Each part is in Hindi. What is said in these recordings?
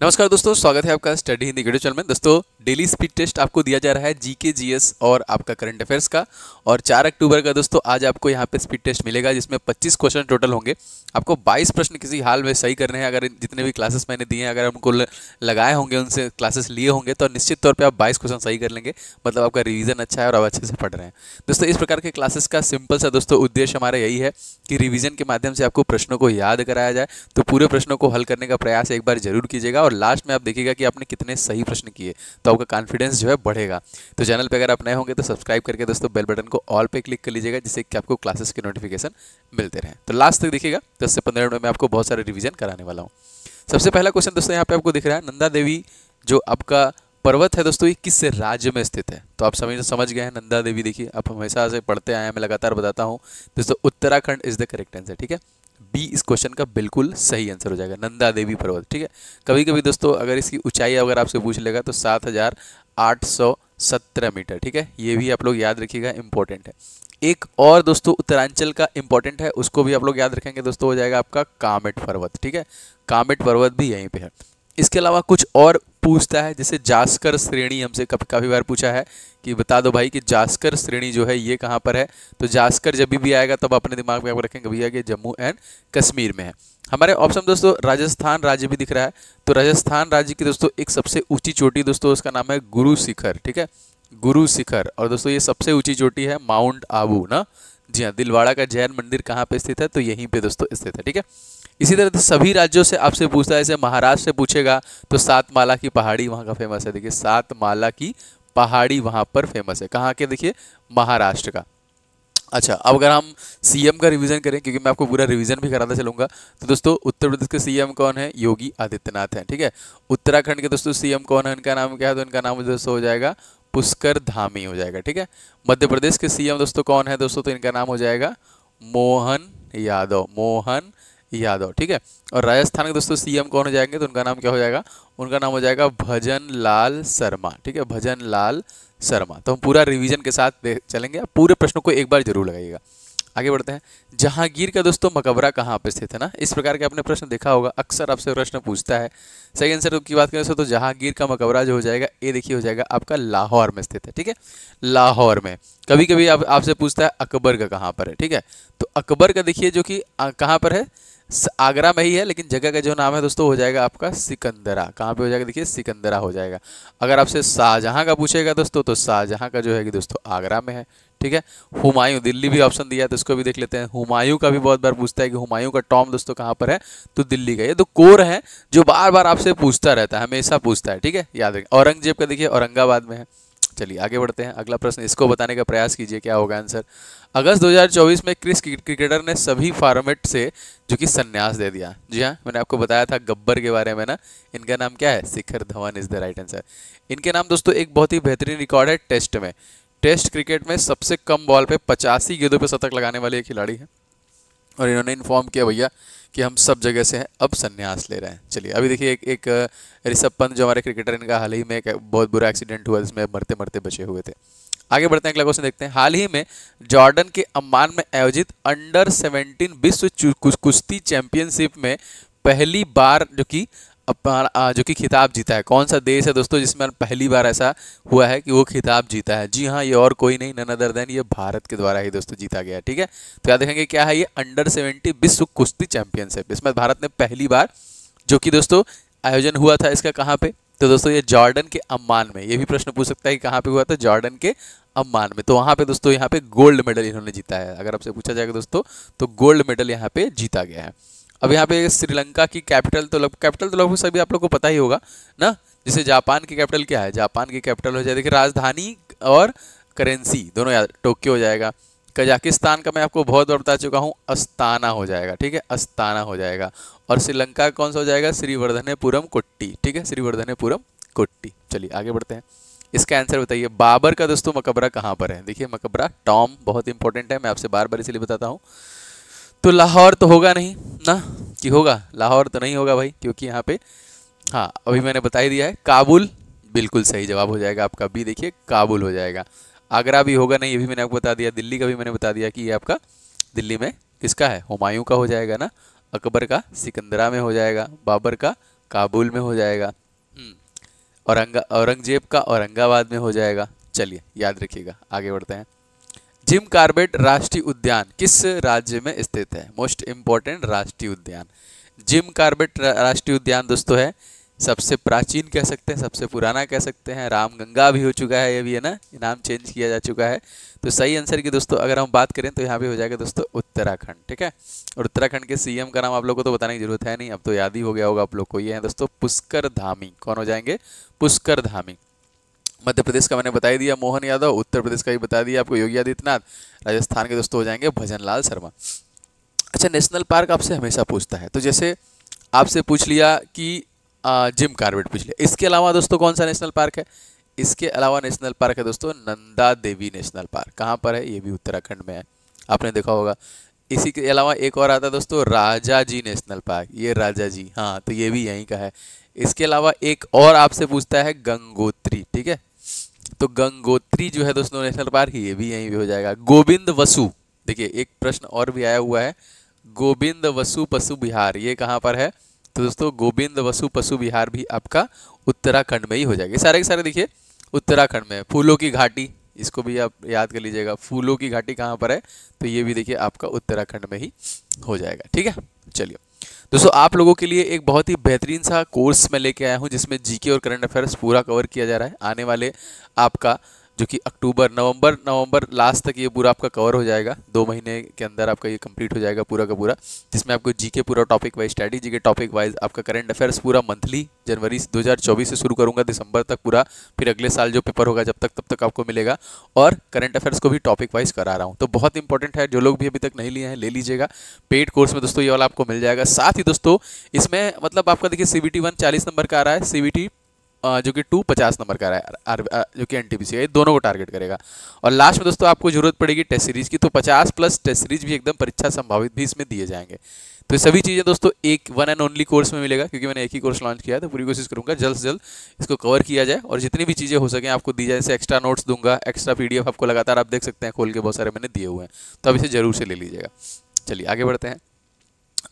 नमस्कार दोस्तों, स्वागत है आपका स्टडी हिंदी वीडियो चैनल में। दोस्तों, डेली स्पीड टेस्ट आपको दिया जा रहा है जीके जीएस और आपका करंट अफेयर्स का। और 4 अक्टूबर का दोस्तों आज आपको यहाँ पे स्पीड टेस्ट मिलेगा, जिसमें 25 क्वेश्चन टोटल होंगे। आपको 22 प्रश्न किसी हाल में सही करने हैं। अगर जितने भी क्लासेस मैंने दिए हैं, अगर उनको लगाए होंगे, उनसे क्लासेस लिए होंगे, तो निश्चित तौर पर आप 22 क्वेश्चन सही कर लेंगे। मतलब आपका रिविजन अच्छा है और आप अच्छे से पढ़ रहे हैं। दोस्तों, इस प्रकार के क्लासेस का सिंपल सा दोस्तों उद्देश्य हमारा यही है कि रिवीजन के माध्यम से आपको प्रश्नों को याद कराया जाए। तो पूरे प्रश्नों को हल करने का प्रयास एक बार जरूर कीजिएगा और लास्ट में आप देखिएगा कि आपने कितने सही प्रश्न किए, तो आपका कॉन्फिडेंस जो है बढ़ेगा। तो चैनल पे अगर आप नए होंगे तो सब्सक्राइब करके दोस्तों बेल बटन को ऑल पे क्लिक कर लीजिएगा, जिससे कि आपको क्लासेस के नोटिफिकेशन मिलते रहें। तो लास्ट तक देखिएगा, 10 से 15 मिनट में आपको बहुत सारे रिवीजन कराने वाला हूँ। सबसे पहला क्वेश्चन दोस्तों यहाँ पे आपको दिख रहा है, नंदा देवी जो आपका पर्वत है दोस्तों, ये किस राज्य में स्थित है? तो आप समझ गए हैं नंदा देवी। देखिए, आप हमेशा से पढ़ते आए हैं, मैं लगातार बताता हूँ दोस्तों, Uttarakhand is the correct answer. ठीक है, बी इस क्वेश्चन का बिल्कुल सही आंसर हो जाएगा, नंदा देवी पर्वत। ठीक है, कभी कभी दोस्तों अगर इसकी ऊंचाई अगर आपसे पूछ लेगा तो 7817 मीटर। ठीक है, ये भी आप लोग याद रखिएगा, इंपॉर्टेंट है। एक और दोस्तों उत्तरांचल का इंपॉर्टेंट है, उसको भी आप लोग याद रखेंगे दोस्तों, हो जाएगा आपका कामेट पर्वत। ठीक है, कामेट पर्वत भी यहीं पे है। इसके अलावा कुछ और पूछता है, जैसे जास्कर श्रेणी हमसे काफ़ी बार पूछा है कि बता दो भाई कि जास्कर श्रेणी जो है ये कहाँ पर है। तो जास्कर जब भी आएगा तब अपने दिमाग में आप रखेंगे भैया कि जम्मू एंड कश्मीर में है। हमारे ऑप्शन दोस्तों राजस्थान राज्य भी दिख रहा है। तो राजस्थान राज्य की दोस्तों एक सबसे ऊंची चोटी दोस्तों, उसका नाम है गुरु शिखर। ठीक है, गुरु शिखर। और दोस्तों ये सबसे ऊंची चोटी है माउंट आबू ना। जी हाँ, दिलवाड़ा का जैन मंदिर कहाँ पे स्थित है? तो यहीं पे दोस्तों स्थित है। ठीक है, इसी तरह सभी राज्यों से आपसे पूछता है, जैसे महाराष्ट्र से पूछेगा तो सातमाला की पहाड़ी वहाँ का फेमस है। देखिए, सातमाला की पहाड़ी वहाँ पर फेमस है। कहाँ के? देखिए, महाराष्ट्र का। अच्छा, अब अगर हम सीएम का रिवीजन करें, क्योंकि मैं आपको पूरा रिवीजन भी कराता चलूंगा, तो दोस्तों उत्तर प्रदेश के सीएम कौन है? योगी आदित्यनाथ हैं। ठीक है, उत्तराखंड के दोस्तों सीएम कौन है? इनका नाम क्या है? तो इनका नाम दोस्तों हो जाएगा पुष्कर धामी हो जाएगा। ठीक है, मध्य प्रदेश के सीएम दोस्तों कौन है दोस्तों? तो इनका नाम हो जाएगा मोहन यादव, मोहन यादव। ठीक है, और राजस्थान के दोस्तों सीएम कौन हो जाएंगे? तो उनका नाम क्या हो जाएगा? उनका नाम हो जाएगा भजन लाल शर्मा। ठीक है, भजन लाल शर्मा। तो हम पूरा रिवीजन के साथ चलेंगे, आप पूरे प्रश्नों को एक बार जरूर लगाइएगा। आगे बढ़ते हैं। जहांगीर का दोस्तों मकबरा कहाँ पे स्थित है ना? इस प्रकार के आपने प्रश्न देखा होगा, अक्सर आपसे प्रश्न पूछता है। सही आंसर की बात करें तो जहांगीर का मकबरा जो हो जाएगा, ये देखिए हो जाएगा आपका लाहौर में स्थित है। ठीक है, लाहौर में। कभी कभी आपसे पूछता है अकबर का कहाँ पर है। ठीक है, तो अकबर का देखिए जो कि कहाँ पर है, आगरा में ही है, लेकिन जगह का जो नाम है दोस्तों हो जाएगा आपका सिकंदरा। कहाँ पे हो जाएगा? देखिए, सिकंदरा हो जाएगा। अगर आपसे शाहजहां का पूछेगा दोस्तों, तो शाहजहां का जो है कि दोस्तों आगरा में है। ठीक है, हुमायूं, दिल्ली भी ऑप्शन दिया है तो इसको भी देख लेते हैं। हुमायूं का भी बहुत बार पूछता है कि हुमायूं का टॉम दोस्तों कहाँ पर है? तो दिल्ली का। ये तो कोर है जो बार बार आपसे पूछता रहता है, हमेशा पूछता है। ठीक है, याद रखें। औरंगजेब का देखिए औरंगाबाद में है। चलिए आगे बढ़ते हैं, अगला प्रश्न, इसको बताने का प्रयास कीजिए क्या होगा आंसर। अगस्त 2024 में किस क्रिकेटर ने सभी फॉर्मेट से जो कि संन्यास दे दिया? जी हाँ, मैंने आपको बताया था गब्बर के बारे में ना। इनका नाम क्या है? Shikhar Dhawan is the right answer. इनके नाम दोस्तों एक बहुत ही बेहतरीन रिकॉर्ड है टेस्ट में। टेस्ट क्रिकेट में सबसे कम बॉल पे 85 गेंदों पे शतक लगाने वाले एक खिलाड़ी है, और इन्होंने इन्फॉर्म किया भैया कि हम सब जगह से हैं, अब संन्यास ले रहे हैं। चलिए अभी देखिए, एक ऋषभ पंत जो हमारे क्रिकेटर, इनका हाल ही में एक बहुत बुरा एक्सीडेंट हुआ जिसमें मरते मरते बचे हुए थे। आगे बढ़ते हैं, अगला क्वेश्चन देखते हैं। हाल ही में जॉर्डन के अम्मान में आयोजित अंडर 17 विश्व कुश्ती चैंपियनशिप में पहली बार जो कि खिताब जीता है, कौन सा देश है दोस्तों जिसमें पहली बार ऐसा हुआ है कि वो खिताब जीता है? जी हाँ, ये और कोई नहीं, नन अदर देन ये भारत के द्वारा ही दोस्तों जीता गया है। ठीक है, तो याद रखेंगे क्या है ये? अंडर 17 विश्व कुश्ती चैंपियनशिप। इसमें भारत ने पहली बार जो कि दोस्तों आयोजन हुआ था, इसका कहाँ पे? तो दोस्तों ये जॉर्डन के अम्मान में। ये भी प्रश्न पूछ सकता है कि कहाँ पे हुआ था? जॉर्डन के अम्मान में। तो वहाँ पे दोस्तों यहाँ पे गोल्ड मेडल इन्होंने जीता है। अगर आपसे पूछा जाएगा दोस्तों, तो गोल्ड मेडल यहाँ पे जीता गया है। अब यहाँ पे श्रीलंका की कैपिटल तो लगभग सभी आप लोग को पता ही होगा ना। जैसे जापान की कैपिटल क्या है? जापान की कैपिटल हो जाए, देखिए राजधानी और करेंसी दोनों याद, टोक्यो हो जाएगा। कजाकिस्तान का मैं आपको बहुत बार बता चुका हूँ, अस्ताना हो जाएगा। ठीक है, अस्ताना हो जाएगा। और श्रीलंका कौन सा हो जाएगा? श्रीवर्धनेपुरम कोट्टी। ठीक है, श्रीवर्धनेपुरम कोट्टी। चलिए आगे बढ़ते हैं, इसका आंसर बताइए। बाबर का दोस्तों मकबरा कहाँ पर है? देखिए मकबरा टॉम बहुत इंपॉर्टेंट है, मैं आपसे बार बार इसलिए बताता हूँ। तो लाहौर तो होगा नहीं ना, कि होगा? लाहौर तो नहीं होगा भाई, क्योंकि यहाँ पे, हाँ अभी मैंने बता ही दिया है, काबुल बिल्कुल सही जवाब हो जाएगा आपका बी। देखिए काबुल हो जाएगा। आगरा भी होगा नहीं, ये भी मैंने आपको बता दिया। दिल्ली का भी मैंने बता दिया कि ये आपका दिल्ली में किसका है? हुमायूं का हो जाएगा ना। अकबर का सिकंदरा में हो जाएगा, बाबर का काबुल में हो जाएगा। औरंगजेब का औरंगाबाद में हो जाएगा। चलिए याद रखिएगा, आगे बढ़ते हैं। जिम कॉर्बेट राष्ट्रीय उद्यान किस राज्य में स्थित है? मोस्ट इंपॉर्टेंट राष्ट्रीय उद्यान जिम कॉर्बेट राष्ट्रीय उद्यान दोस्तों है सबसे प्राचीन कह सकते हैं, सबसे पुराना कह सकते हैं। रामगंगा भी हो चुका है, ये भी है ना, नाम चेंज किया जा चुका है। तो सही आंसर की दोस्तों अगर हम बात करें तो यहाँ पे हो जाएगा दोस्तों उत्तराखंड, ठीक है। और उत्तराखंड के सीएम का नाम आप लोगों को तो बताने की जरूरत है नहीं, अब तो याद ही हो गया होगा आप लोग को। ये है दोस्तों पुष्कर धामी। कौन हो जाएंगे? पुष्कर धामी। मध्य प्रदेश का मैंने बता ही दिया मोहन यादव, उत्तर प्रदेश का भी बता दिया आपको योगी आदित्यनाथ, राजस्थान के दोस्तों हो जाएंगे भजनलाल शर्मा। अच्छा, नेशनल पार्क आपसे हमेशा पूछता है, तो जैसे आपसे पूछ लिया कि जिम कॉर्बेट पूछ लिया, इसके अलावा दोस्तों कौन सा नेशनल पार्क है? इसके अलावा नेशनल पार्क है दोस्तों नंदा देवी नेशनल पार्क। कहाँ पर है? ये भी उत्तराखंड में है, आपने देखा होगा। इसी के अलावा एक और आता है दोस्तों राजा जी नेशनल पार्क, ये राजा जी, हाँ, तो ये भी यहीं का है। इसके अलावा एक और आपसे पूछता है गंगोत्री, ठीक है, तो गंगोत्री जो है दोस्तों नेशनल पार्क, ये भी यहीं भी हो जाएगा। गोविंद वसु, देखिए एक प्रश्न और भी आया हुआ है, गोविंद वसु पशु विहार, ये कहाँ पर है? तो दोस्तों गोविंद वसु पशु विहार भी आपका उत्तराखंड में ही हो जाएगा। सारे के सारे देखिए उत्तराखंड में। फूलों की घाटी, इसको भी आप याद कर लीजिएगा, फूलों की घाटी कहाँ पर है? तो ये भी देखिए आपका उत्तराखंड में ही हो जाएगा, ठीक है। चलिए दोस्तों, आप लोगों के लिए एक बहुत ही बेहतरीन सा कोर्स मैं लेके आया हूँ जिसमें जीके और करंट अफेयर्स पूरा कवर किया जा रहा है। आने वाले आपका जो कि अक्टूबर नवंबर लास्ट तक ये पूरा आपका कवर हो जाएगा। 2 महीने के अंदर आपका ये कंप्लीट हो जाएगा पूरा का पूरा, जिसमें आपको जीके पूरा टॉपिक वाइज, स्ट्रेटेजी के टॉपिक वाइज, आपका करंट अफेयर्स पूरा मंथली जनवरी 2024 से शुरू करूंगा दिसंबर तक पूरा, फिर अगले साल जो पेपर होगा जब तक तब तक आपको मिलेगा। और करंट अफेयर्स को भी टॉपिक वाइज करा रहा हूँ, तो बहुत इंपॉर्टेंट है। जो लोग भी अभी तक नहीं लिए हैं ले लीजिएगा, पेड कोर्स में दोस्तों ये वाला आपको मिल जाएगा। साथ ही दोस्तों इसमें मतलब आपका देखिए CBT 1 40 नंबर का आ रहा है, CBT जो कि 2 50 नंबर का रहा है, जो कि NTPC है, दोनों को टारगेट करेगा। और लास्ट में दोस्तों आपको जरूरत पड़ेगी टेस्ट सीरीज की, तो 50 प्लस टेस्ट सीरीज भी एकदम परीक्षा संभावित भी इसमें दिए जाएंगे। तो ये सभी चीज़ें दोस्तों एक वन एंड ओनली कोर्स में मिलेगा, क्योंकि मैंने एक ही कोर्स लॉन्च किया है, तो पूरी कोशिश करूंगा जल्द से जल्द इसको कवर किया जाए और जितनी भी चीज़ें हो सकें आपको दी जाए। जैसे एक्स्ट्रा नोट्स दूंगा, एक्स्ट्रा PDF आपको लगातार आप देख सकते हैं खोल के, बहुत सारे मैंने दिए हुए हैं, तो अब इसे जरूर से ले लीजिएगा। चलिए आगे बढ़ते हैं,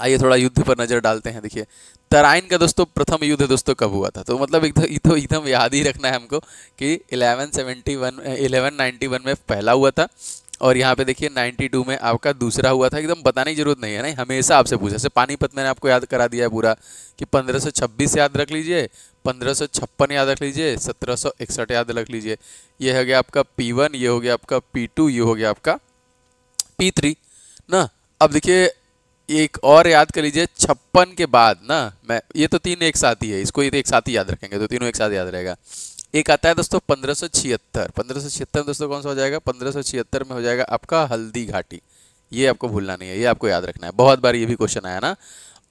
आइए थोड़ा युद्ध पर नजर डालते हैं। देखिए तराइन का दोस्तों प्रथम युद्ध दोस्तों कब हुआ था? तो मतलब एकदम याद ही रखना है हमको कि 1191 में पहला हुआ था, और यहाँ पे देखिए 92 में आपका दूसरा हुआ था। एकदम बताने की जरूरत नहीं है ना, हमेशा आपसे पूछा। जैसे पानीपत मैंने आपको याद करा दिया है पूरा कि 1526 याद रख लीजिए, 1556 याद रख लीजिए, 1761 याद रख लीजिए। ये हो गया आपका P1, ये हो गया आपका P2, ये हो गया आपका P3 ना। अब देखिए एक और याद कर लीजिए, 56 के बाद ना, मैं ये तो 3 एक साथ ही है, इसको ये एक साथ ही याद रखेंगे तो तीनों एक साथ याद रहेगा। एक आता है दोस्तों 1576 दोस्तों कौन सा हो जाएगा? 1576 में हो जाएगा आपका हल्दी घाटी। ये आपको भूलना नहीं है, ये आपको याद रखना है, बहुत बार ये भी क्वेश्चन आया ना।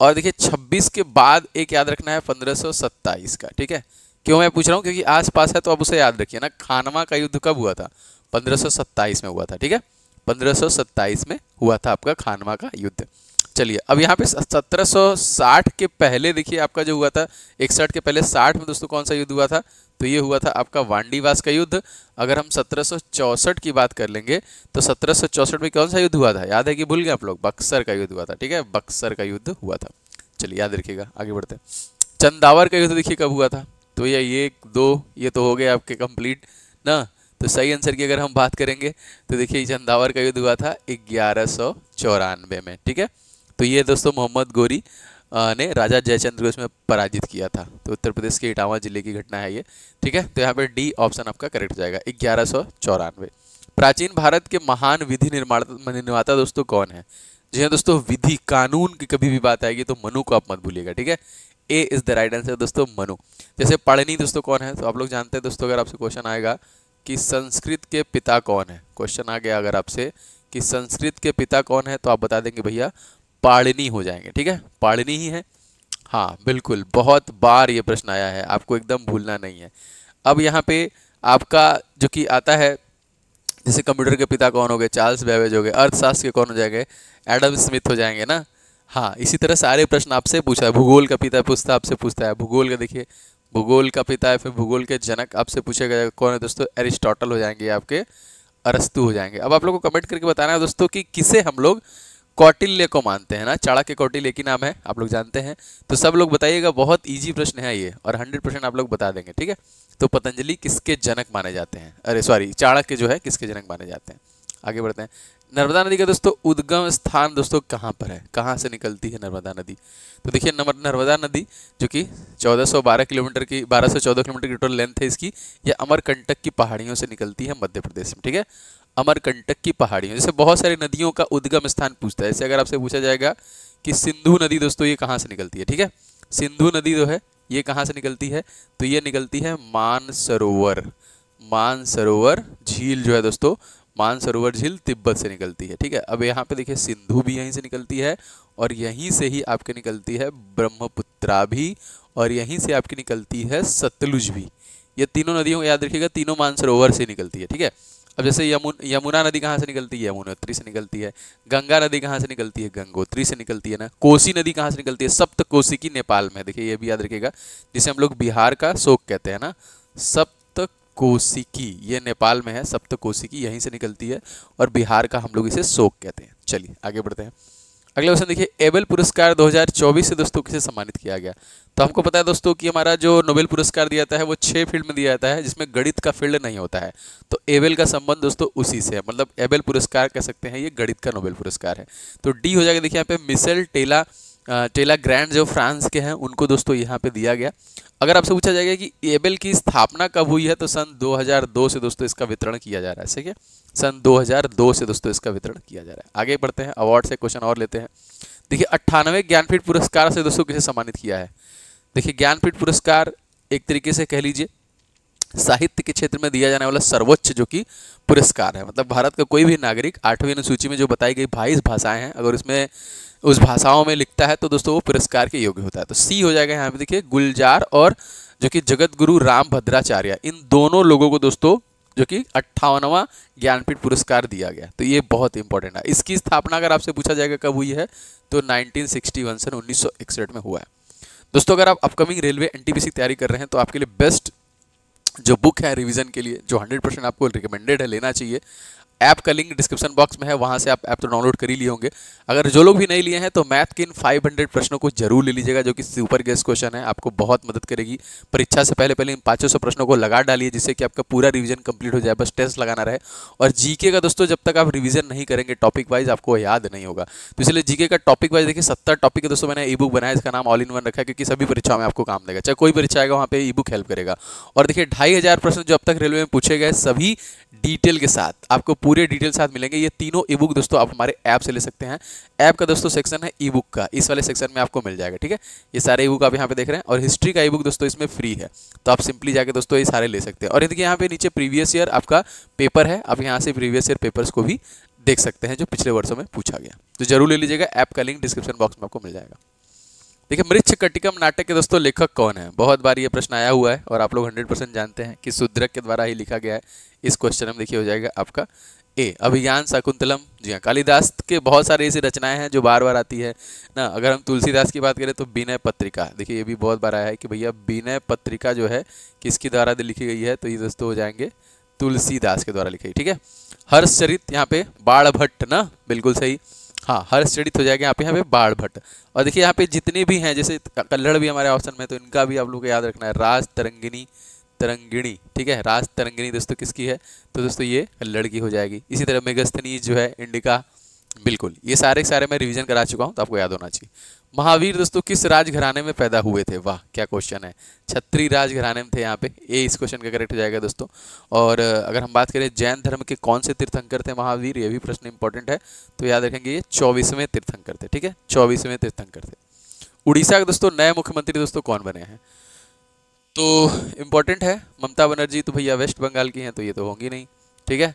और देखिए 26 के बाद एक याद रखना है 1527 का, ठीक है। क्यों मैं पूछ रहा हूँ? क्योंकि आसपास है तो अब उसे याद रखिए ना। खानवा का युद्ध कब हुआ था? 1527 में हुआ था, ठीक है, 1527 में हुआ था आपका खानवा का युद्ध। चलिए अब यहाँ पे 1760 के पहले देखिए आपका जो हुआ था, 61 के पहले 60 में दोस्तों कौन सा युद्ध हुआ था? तो ये हुआ था आपका वांडीवास का युद्ध। अगर हम 1764 की बात कर लेंगे तो 1764 में कौन सा युद्ध हुआ था? याद है कि भूल गए आप लोग? बक्सर का युद्ध हुआ था, ठीक है, बक्सर का युद्ध हुआ था। चलिए याद रखिएगा, आगे बढ़ते हैं। चंदावर का युद्ध देखिए कब हुआ था? तो ये 2 ये तो हो गए आपके कंप्लीट ना। तो सही आंसर की अगर हम बात करेंगे तो देखिए चंदावर का युद्ध हुआ था 1194 में, ठीक है। तो ये दोस्तों मोहम्मद गोरी ने राजा जयचंद्र को इसमें पराजित किया था। तो उत्तर प्रदेश के इटावा जिले की घटना है ये, ठीक है। तो यहाँ पे D ऑप्शन आपका करेक्ट हो जाएगा, 1194। प्राचीन भारत के महान विधि निर्माता दोस्तों कौन है? जी हाँ दोस्तों, विधि कानून की कभी भी बात आएगी तो मनु को आप मत भूलिएगा, ठीक है। A is the right answer दोस्तों, मनु। जैसे पाणिनि दोस्तों कौन है? तो आप लोग जानते हैं दोस्तों, अगर आपसे क्वेश्चन आएगा कि संस्कृत के पिता कौन है, क्वेश्चन आ गया अगर आपसे कि संस्कृत के पिता कौन है, तो आप बता देंगे भैया पाणिनि हो जाएंगे, ठीक है, पाणिनि ही है। हाँ बिल्कुल, बहुत बार ये प्रश्न आया है, आपको एकदम भूलना नहीं है। अब यहाँ पे आपका जो कि आता है, जैसे कंप्यूटर के पिता कौन हो गए? चार्ल्स बेबेज हो गए। अर्थशास्त्र के कौन हो जाएंगे? एडम स्मिथ हो जाएंगे ना। हाँ, इसी तरह सारे प्रश्न आपसे पूछा है। भूगोल का पिता पूछता आपसे पूछता है, भूगोल का देखिए, भूगोल का पिता है, फिर भूगोल के जनक आपसे पूछेगा कौन है दोस्तों? एरिस्टोटल हो जाएंगे आपके, अरस्तु हो जाएंगे। अब आप लोग को कमेंट करके बताना है दोस्तों कि किसे हम लोग कौटिल्य को मानते हैं ना, चाणक्य कौटिल्य की नाम है, आप लोग जानते हैं। तो सब लोग बताइएगा, बहुत इजी प्रश्न है ये और 100% आप लोग बता देंगे, ठीक है। तो पतंजलि किसके जनक माने जाते हैं, अरे सॉरी, चाणक्य जो है किसके जनक माने जाते हैं। आगे बढ़ते हैं। नर्मदा नदी का दोस्तों उद्गम स्थान दोस्तों कहाँ पर है, कहाँ से निकलती है नर्मदा नदी। तो देखिए नर्मदा नदी जो कि 1412 किलोमीटर की 1214 किलोमीटर की टोटल लेंथ है इसकी, यह अमरकंटक की पहाड़ियों से निकलती है मध्य प्रदेश में, ठीक है। अमरकंटक की पहाड़ियों, जैसे बहुत सारी नदियों का उद्गम स्थान पूछता है। जैसे अगर आपसे पूछा जाएगा कि सिंधु नदी दोस्तों ये कहाँ से निकलती है, ठीक है। सिंधु नदी जो है ये कहाँ से निकलती है, तो ये निकलती है मानसरोवर, मानसरोवर झील जो है दोस्तों, मानसरोवर झील तिब्बत से निकलती है, ठीक है। अब यहाँ पे देखिए सिंधु भी यहीं से निकलती है और यहीं से ही आपके निकलती है ब्रह्मपुत्रा भी, और यहीं से आपकी निकलती है सतलुज भी। ये तीनों नदियों को याद रखिएगा, तीनों मानसरोवर से निकलती है, ठीक है। अब जैसे यमुना नदी कहाँ से निकलती है, यमुनोत्री से निकलती है। गंगा नदी कहाँ से निकलती है, गंगोत्री से निकलती है ना। कोसी नदी कहाँ से निकलती है, सप्तकोसी की नेपाल में, देखिए ये भी याद रखिएगा, जिसे हम लोग बिहार का शोक कहते हैं ना, सप्तकोसिकी, ये नेपाल में है, सप्तकोसिकी यहीं से निकलती है और बिहार का हम लोग इसे शोक कहते हैं। चलिए आगे बढ़ते हैं। अगला क्वेश्चन देखिए, एबेल पुरस्कार 2024 से दोस्तों किसे सम्मानित किया गया। तो हमको पता है दोस्तों कि हमारा जो नोबेल पुरस्कार दिया जाता है वो 6 फील्ड में दिया जाता है, जिसमें गणित का फील्ड नहीं होता है। तो एबेल का संबंध दोस्तों उसी से है, मतलब एबेल पुरस्कार कह सकते हैं, ये गणित का नोबेल पुरस्कार है। तो डी हो जाएगा। देखिए यहाँ पे मिशेल टेला ग्रैंड जो फ्रांस के हैं उनको दोस्तों यहाँ पे दिया गया। अगर आपसे पूछा जाएगा कि एबेल की स्थापना कब हुई है, तो सन 2002 से दोस्तों इसका वितरण किया जा रहा है, ठीक है। सन 2002 से दोस्तों इसका वितरण किया जा रहा है। आगे बढ़ते हैं, अवार्ड से क्वेश्चन और लेते हैं। देखिए 98वें ज्ञानपीठ पुरस्कार से दोस्तों किसे सम्मानित किया है। देखिए ज्ञानपीठ पुरस्कार एक तरीके से कह लीजिए साहित्य के क्षेत्र में दिया जाने वाला सर्वोच्च जो कि पुरस्कार है। मतलब भारत का कोई भी नागरिक 8वीं अनुसूची में जो बताई गई 22 भाषाएं हैं, अगर उसमें उस भाषाओं में लिखता है तो दोस्तों वो पुरस्कार के योग्य होता है। तो सी हो जाएगा यहाँ पे। देखिए गुलजार और जो कि जगत गुरु राम भद्राचार्य, इन दोनों लोगों को दोस्तों जो कि 58वां ज्ञानपीठ पुरस्कार दिया गया। तो ये बहुत इंपॉर्टेंट है। इसकी स्थापना अगर आपसे पूछा जाएगा कब हुई है, तो 1961 सन 1961 में हुआ है। दोस्तों अगर आप अपकमिंग रेलवे एनटीपीसी की तैयारी कर रहे हैं तो आपके लिए बेस्ट जो बुक है रिवीजन के लिए, जो 100% आपको रिकमेंडेड है, लेना चाहिए, ऐप का लिंक डिस्क्रिप्शन बॉक्स में है, वहाँ से आप ऐप तो डाउनलोड कर ही लिए होंगे। अगर जो लोग भी नहीं लिए हैं तो मैथ के इन 500 प्रश्नों को जरूर ले लीजिएगा, जो कि सुपर गेस्ट क्वेश्चन है, आपको बहुत मदद करेगी। परीक्षा से पहले इन 500 प्रश्नों को लगा डालिए, जिससे कि आपका पूरा रिवीजन कंप्लीट हो जाए, बस टेस्ट लगाना रहे। और जीके का दोस्तों जब तक आप रिवीजन नहीं करेंगे टॉपिक वाइज, आपको याद नहीं होगा। तो इसलिए जीके का टॉपिक वाइज देखिए 70 टॉपिक है दोस्तों, मैंने ई बुक बनाया, इसका नाम ऑल इन वन रखा है, क्योंकि सभी परीक्षाओं में आपको काम देगा, चाहे कोई परीक्षा आएगा वहाँ पे ई बुक हेल्प करेगा। और देखिए 2500 प्रश्न जो अब तक रेलवे में पूछे गए, सभी डिटेल के साथ आपको पूरे डिटेल साथ मिलेंगे। ये तीनों ई बुक दोस्तों आप हमारे ऐप से ले सकते हैं। ऐप का दोस्तों सेक्शन है ई बुक का, इस वाले सेक्शन में आपको मिल जाएगा, ठीक है। ये सारे ई बुक आप यहाँ पे देख रहे हैं, और हिस्ट्री का ई बुक दोस्तों इसमें फ्री है, तो आप सिंपली जाके दोस्तों ये सारे ले सकते हैं। और देखिए यहाँ पे नीचे प्रीवियस ईयर आपका पेपर है, आप यहाँ से प्रीवियस ईयर पेपर्स को भी देख सकते हैं जो पिछले वर्षों में पूछा गया। तो जरूर ले लीजिएगा, ऐप का लिंक डिस्क्रिप्शन बॉक्स में आपको मिल जाएगा। देखिए मृच्छकटिकम नाटक के दोस्तों लेखक कौन है, बहुत बार ये प्रश्न आया हुआ है और आप लोग 100% जानते हैं कि शूद्रक के द्वारा ही लिखा गया है। इस क्वेश्चन में देखिए हो जाएगा आपका ए, अभिज्ञान शाकुंतलम। जी हाँ, कालिदास के बहुत सारे ऐसी रचनाएं हैं जो बार बार आती है ना। अगर हम तुलसीदास की बात करें तो विनय पत्रिका, देखिए ये भी बहुत बार आया है कि भैया विनय पत्रिका जो है किसके द्वारा लिखी गई है, तो ये दोस्तों हो जाएंगे तुलसीदास के द्वारा लिखी गई, ठीक है। हर्षचरित यहाँ पे बाण भट्ट ना, बिल्कुल सही। हाँ हर्षचरित हो जाएगा यहाँ पे बाण भट्ट। और देखिए यहाँ पे जितने भी हैं, जैसे कल्हड़ भी हमारे ऑप्शन में, तो इनका भी आप लोग को याद रखना है। राज तरंगिणी, ठीक है, राज तरंगिणी दोस्तों किसकी है, तो दोस्तों ये कल्हड़ की हो जाएगी। इसी तरह मेगस्थनीज जो है इंडिका, बिल्कुल ये सारे मैं रिवीजन करा चुका हूँ, तो आपको याद होना चाहिए। महावीर दोस्तों किस राजघराने में पैदा हुए थे, वाह क्या क्वेश्चन है, क्षत्रिय राजघराने में थे यहाँ पे, ये इस क्वेश्चन का करेक्ट हो जाएगा दोस्तों। और अगर हम बात करें जैन धर्म के कौन से तीर्थंकर थे महावीर, ये भी प्रश्न इंपॉर्टेंट है, तो याद रखेंगे ये 24वें तीर्थंकर थे, ठीक है, 24वें तीर्थंकर थे। उड़ीसा के दोस्तों नए मुख्यमंत्री दोस्तों कौन बने हैं, तो इम्पॉर्टेंट है, ममता बनर्जी तो भैया वेस्ट बंगाल की हैं, तो ये तो होंगी नहीं, ठीक है।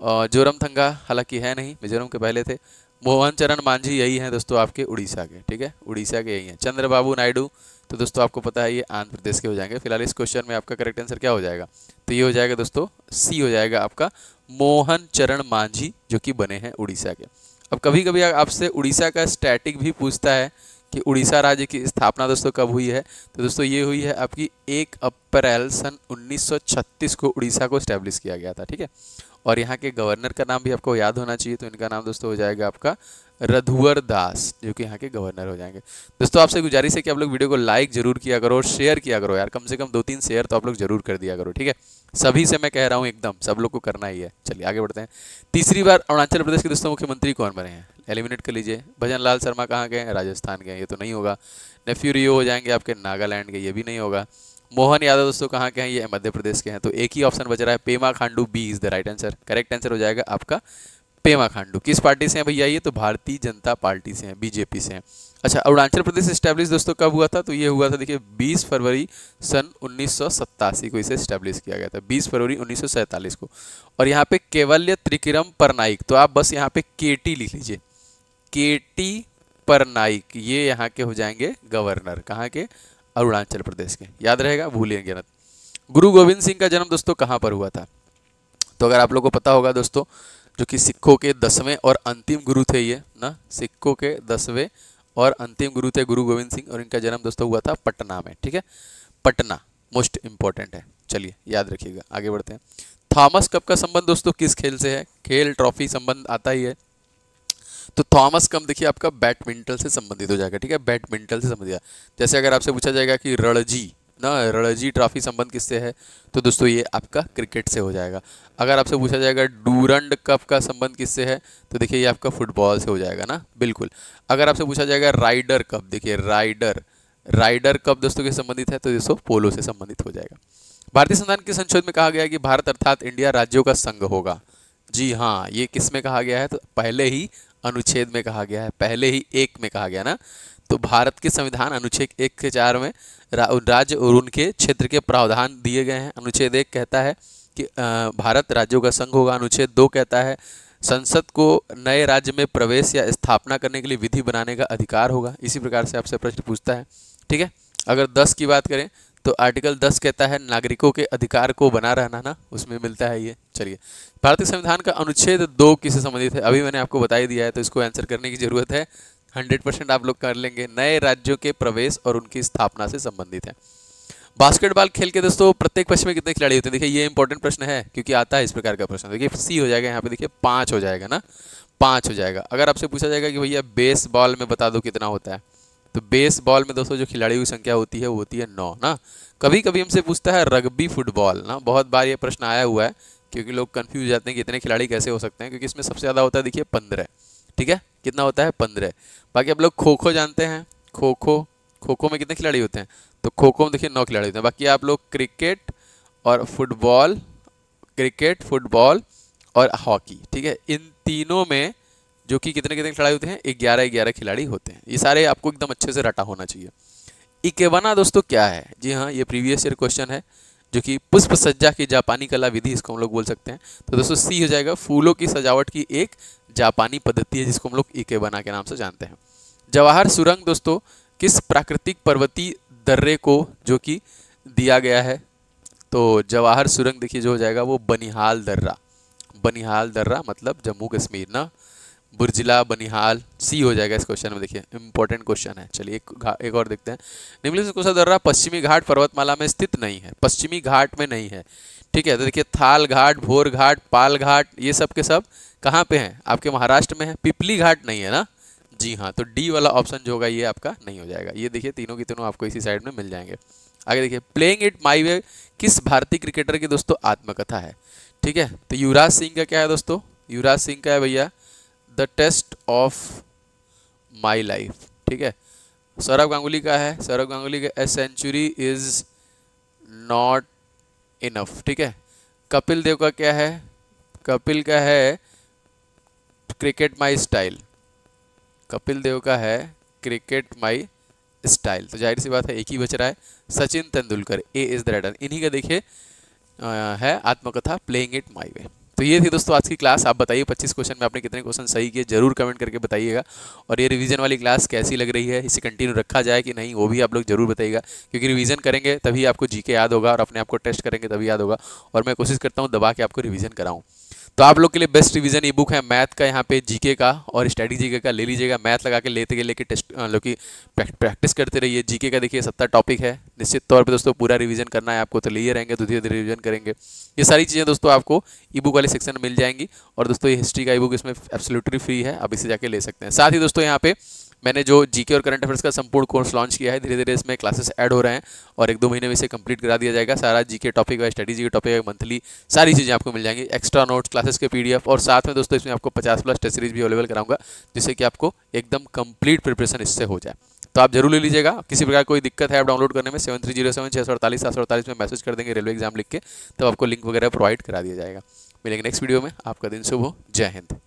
और जोरमथंगा हालांकि है नहीं, मिजोरम के पहले थे। मोहन चरण मांझी यही हैं दोस्तों आपके उड़ीसा के, ठीक है, उड़ीसा के यही हैं। चंद्रबाबू नायडू तो दोस्तों आपको पता है ये आंध्र प्रदेश के हो जाएंगे। फिलहाल इस क्वेश्चन में आपका करेक्ट आंसर क्या हो जाएगा, तो ये हो जाएगा दोस्तों सी हो जाएगा आपका, मोहन चरण मांझी जो कि बने हैं उड़ीसा के। अब कभी कभी आपसे उड़ीसा का स्टैटिक भी पूछता है कि उड़ीसा राज्य की स्थापना दोस्तों कब हुई है, तो दोस्तों ये हुई है आपकी 1 अप्रैल सन 1936 को उड़ीसा को स्टैब्लिश किया गया था, ठीक है। और यहाँ के गवर्नर का नाम भी आपको याद होना चाहिए, तो इनका नाम दोस्तों हो जाएगा आपका रघुवर दास, जो कि यहाँ के गवर्नर हो जाएंगे। दोस्तों आपसे गुजारिश है कि आप लोग वीडियो को लाइक जरूर किया करो और शेयर किया करो यार, कम से कम 2-3 शेयर तो आप लोग जरूर कर दिया करो, ठीक है। सभी से मैं कह रहा हूँ, एकदम सब लोग को करना ही है। चलिए आगे बढ़ते हैं। तीसरी बार अरुणाचल प्रदेश के दोस्तों मुख्यमंत्री कौन बने हैं, एलिमिनेट कर लीजिए। भजन लाल शर्मा कहाँ गए हैं, राजस्थान गए, ये तो नहीं होगा। नेफ्यू रियो हो जाएंगे आपके नागालैंड के, ये भी नहीं होगा। मोहन यादव दोस्तों कहाँ के हैं, ये मध्य प्रदेश के हैं। तो एक ही ऑप्शन बच रहा है, Pema Khandu B is the right answer. Correct answer हो जाएगा आपका पेमा खांडू। किस पार्टी से हैं भैया, ये तो भारतीय जनता पार्टी से हैं, बीजेपी से हैं। अच्छा, अरुणाचल प्रदेश स्टैब्लिश दोस्तों कब हुआ था, तो ये हुआ था देखिए 20 फरवरी सन 1987 को इसे स्टैब्लिश किया गया था, 20 फरवरी 1947 को। और यहाँ पे केवल्य त्रिकिरम परनाइक, तो आप बस यहाँ पे केटी लिख लीजिए, केटी परनाइक, ये यहाँ के हो जाएंगे गवर्नर, कहाँ के, अरुणाचल प्रदेश के, याद रहेगा, भूलिएंगे मत। गुरु गोविंद सिंह का जन्म दोस्तों कहाँ पर हुआ था, तो अगर आप लोग को पता होगा दोस्तों, जो कि सिखों के 10वें और अंतिम गुरु थे ये ना, सिखों के 10वें और अंतिम गुरु थे गुरु गोविंद सिंह, और इनका जन्म दोस्तों हुआ था पटना में, ठीक है। पटना मोस्ट इंपॉर्टेंट है, चलिए याद रखिएगा। आगे बढ़ते हैं। थॉमस कप का संबंध दोस्तों किस खेल से है, खेल ट्रॉफी संबंध आता ही है, तो थॉमस कप देखिए आपका बैडमिंटन से संबंधित हो जाएगा, ठीक है, बैडमिंटन से संबंधित। जैसे अगर आपसे पूछा जाएगा कि रणजी ना, रणजी ट्रॉफी संबंध किससे है, तो दोस्तों ये आपका क्रिकेट से हो जाएगा। अगर आपसे पूछा जाएगा डूरंड कप का संबंध किससे है, तो देखिए ये आपका फुटबॉल से हो जाएगा ना, बिल्कुल। अगर आपसे पूछा जाएगा राइडर कप, देखिए राइडर कप दोस्तों के संबंधित है, तो दोस्तों पोलो से संबंधित हो जाएगा। भारतीय संविधान के संशोधन में कहा गया है कि भारत अर्थात इंडिया राज्यों का संघ होगा। जी हाँ, ये किस में कहा गया है, तो पहले ही अनुच्छेद में कहा गया है, पहले ही 1 में कहा गया ना। तो भारत के संविधान अनुच्छेद 1 से 4 में राज्य और उनके क्षेत्र के प्रावधान दिए गए हैं। अनुच्छेद 1 कहता है कि भारत राज्यों का संघ होगा। अनुच्छेद 2 कहता है संसद को नए राज्य में प्रवेश या स्थापना करने के लिए विधि बनाने का अधिकार होगा। इसी प्रकार से आपसे प्रश्न पूछता है, ठीक है। अगर 10 की बात करें तो आर्टिकल 10 कहता है नागरिकों के अधिकार को बना रहना ना, उसमें मिलता है ये। चलिए, भारतीय संविधान का अनुच्छेद 2 किससे संबंधित है, अभी मैंने आपको बता ही दिया है, तो इसको आंसर करने की जरूरत है, 100% आप लोग कर लेंगे। नए राज्यों के प्रवेश और उनकी स्थापना से संबंधित है। बास्केटबॉल खेल के दोस्तों प्रत्येक पक्ष में कितने खिलाड़ी होते हैं, देखिए ये इंपॉर्टेंट प्रश्न है, क्योंकि आता है इस प्रकार का प्रश्न। देखिए सी हो जाएगा यहाँ पे, देखिए 5 हो जाएगा ना, 5 हो जाएगा। अगर आपसे पूछा जाएगा कि भैया बेसबॉल में बता दो कितना होता है, तो बेसबॉल में दोस्तों जो खिलाड़ियों की संख्या होती है वो होती है 9 ना। कभी कभी हमसे पूछता है रग्बी फुटबॉल ना, बहुत बार ये प्रश्न आया हुआ है, क्योंकि लोग कंफ्यूज हो जाते हैं कि इतने खिलाड़ी कैसे हो सकते हैं, क्योंकि इसमें सबसे ज़्यादा होता है देखिए 15, ठीक है, कितना होता है 15। बाकी आप लोग खो खो जानते हैं, खो खो में कितने खिलाड़ी होते हैं, तो खो खो में देखिए 9 खिलाड़ी होते हैं। बाकी आप लोग क्रिकेट और फुटबॉल, क्रिकेट फुटबॉल और हॉकी, ठीक है, इन तीनों में जो कि कितने कितने खिलाड़ी होते हैं, 11 खिलाड़ी होते हैं। ये सारे आपको एकदम अच्छे से रटा होना चाहिए। इकेबाना दोस्तों क्या है, जी हाँ ये प्रीवियस ईयर क्वेश्चन है, जो कि पुष्प सज्जा की जापानी कला विधि इसको हम लोग बोल सकते हैं। तो दोस्तों सी हो जाएगा, फूलों की सजावट की एक जापानी पद्धति है जिसको हम लोग इकेबाना के नाम से जानते हैं। जवाहर सुरंग दोस्तों किस प्राकृतिक पर्वतीय दर्रे को जो कि दिया गया है, तो जवाहर सुरंग देखिए जो हो जाएगा वो बनिहाल दर्रा मतलब जम्मू कश्मीर ना, बुर्जिला बनिहाल, सी हो जाएगा इस क्वेश्चन में। देखिए इंपॉर्टेंट क्वेश्चन है। चलिए एक और देखते हैं। निम्नलिखित कौन सा दर्रा पश्चिमी घाट पर्वतमाला में स्थित नहीं है, पश्चिमी घाट में नहीं है, ठीक है। तो देखिए थाल घाट, भोर घाट, पाल घाट, ये सब के सब कहाँ पे हैं, आपके महाराष्ट्र में है। पिपली घाट नहीं है ना, जी हाँ, तो डी वाला ऑप्शन जो होगा ये आपका नहीं हो जाएगा। ये देखिए तीनों की तीनों आपको इसी साइड में मिल जाएंगे। आगे देखिए, प्लेइंग इट माई वे किस भारतीय क्रिकेटर की दोस्तों आत्मकथा है, ठीक है। तो युवराज सिंह का क्या है दोस्तों, युवराज सिंह का है भैया the test of my life, ठीक है। सौरव गांगुली का है, सौरव गांगुली का a century is not enough, ठीक है। कपिल देव का क्या है, कपिल का है cricket my style, Kapil Dev का है क्रिकेट माई स्टाइल। तो जाहिर सी बात है एक ही बच रहा है, सचिन तेंदुलकर, ए इज द राइट आंसर। इन्हीं का देखिए है आत्मकथा प्लेइंग इट माई वे। तो ये थी दोस्तों आज की क्लास। आप बताइए 25 क्वेश्चन में आपने कितने क्वेश्चन सही किए, जरूर कमेंट करके बताइएगा। और ये रिवीजन वाली क्लास कैसी लग रही है, इसे कंटिन्यू रखा जाए कि नहीं, वो भी आप लोग जरूर बताइएगा, क्योंकि रिवीजन करेंगे तभी आपको जीके याद होगा और अपने आप को टेस्ट करेंगे तभी याद होगा। और मैं कोशिश करता हूँ दबा के आपको रिवीजन कराऊँ। तो आप लोग के लिए बेस्ट रिवीजन ई बुक है मैथ का, यहाँ पे जीके का और स्टडी जीके का ले लीजिएगा। मैथ लगा के लेके टेस्ट लोग की प्रैक्टिस करते रहिए। जीके का देखिए 70 टॉपिक है, निश्चित तौर पे दोस्तों पूरा रिवीजन करना है आपको तो लिए रहेंगे तो धीरे धीरे रिवीजन करेंगे। ये सारी चीज़ें दोस्तों आपको ई बुक वाले सेक्शन में मिल जाएंगी। और दोस्तों ये हिस्ट्री का ई बुक इसमें एब्सोल्युटली फ्री है, आप इसे जाके ले सकते हैं। साथ ही दोस्तों यहाँ पे मैंने जो जीके और करंट अफेयर्स का संपूर्ण कोर्स लॉन्च किया है, धीरे धीरे इसमें क्लासेस ऐड हो रहे हैं और 1-2 महीने में इसे कंप्लीट करा दिया जाएगा। सारा जीके टॉपिक है, स्टडी जीके टॉपिक है, मंथली सारी चीज़ें आपको मिल जाएंगी, एक्स्ट्रा नोट्स, क्लासेस के पीडीएफ, और साथ में दोस्तों इसमें आपको 50+ टेस्ट सीरीज भी अवेलेबल कराऊंगा, जिससे कि आपको एकदम कंप्लीट प्रिपरेशन इससे हो जाए। तो आप जरूर ले लीजिएगा। किसी प्रकार कोई दिक्कत है आप डाउनलोड करने में 7307-648-748 में मैसेज कर देंगे रेलवे एग्जाम लिख के, तब आपको लिंक वगैरह प्रोवाइड करा दिया जाएगा। मिलेंगे नेक्स्ट वीडियो में। आपका दिन शुभ हो। जय हिंद।